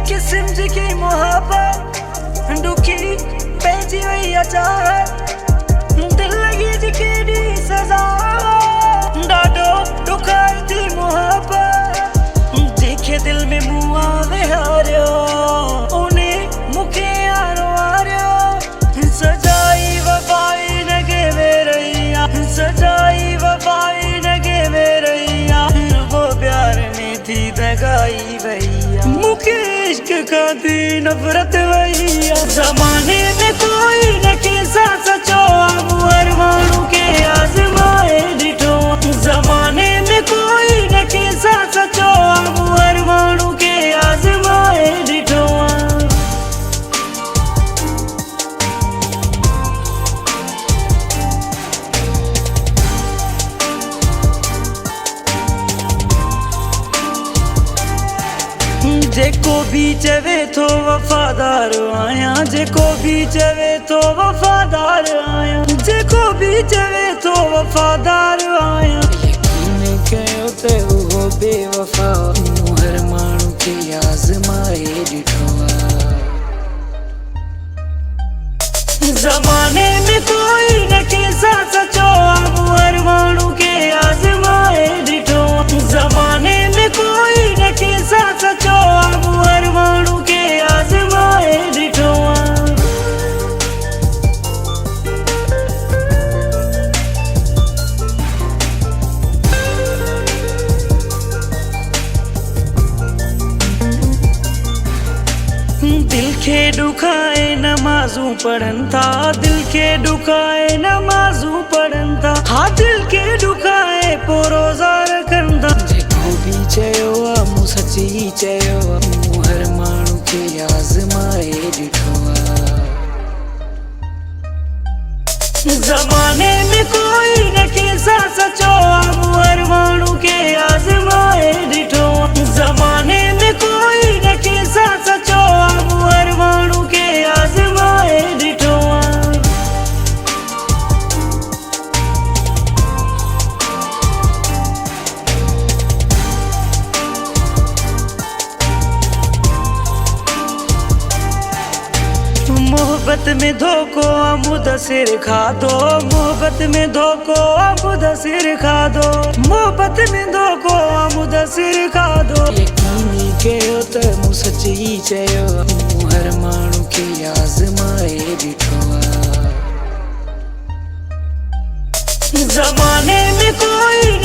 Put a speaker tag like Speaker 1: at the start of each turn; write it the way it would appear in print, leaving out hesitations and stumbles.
Speaker 1: किस्म जी की मोहब्बत दुखी पैजी वही अचार दिल लगी जी केडी सजा डाडो दुखाई थी मोहब्बत देखे दिल में मुआ विहारियो उन्हें मुखे यारो आरियो सजाई वफाई नगे मेरैया सजाई वफाई नगे मेरैया वो प्यार में थी दगाई भैया मुखे इश्क का थी नफरत भैया जमाने में कोई न कैसा सचो हर मानू के आजमाए डिठो जमाने में कोई न कैसा सचो हर मानू के आजमाए डिठो जेको भी चवे तो वफादार आया जेको भी चवे तो वफादार आया जेको भी चवे तो वफादार आया यकीन कयो ते वो बेवफा हर माण्हू खे आज़माए ॾिठो ज़माने में कोई न कैसा सचो हर माण्हू खे आज़माए ॾिठो ज़माने में कोई न कैसा सचो हर माण्हू खे आज़माए ॾिठो दिल के दुखाए नमाज़ूं पढ़न था दिल के दुखाए नमाज़ूं पढ़न था हाँ दिल के दुखाए पो रोज़ा रखन था जेको भी चयो मूं सची चयो मूं हर माण्हू खे आज़माए ॾिठो ज़माने में कोई न कैसा सचो हर माण्हू खे आज़माए ॾिठो ज़माने में कोई न कैसा सचो हर माण्हू खे आज़माए ॾिठो मोहब्बत में धोखो मुदसिर खादो मोहब्बत में धोखो मुदसिर खादो मोहब्बत में धोखो मुदसिर खादो यकीनी कयो त मूं सची चयो मूं हर माण्हू खे आज़माए ॾिठो ज़माने में कोई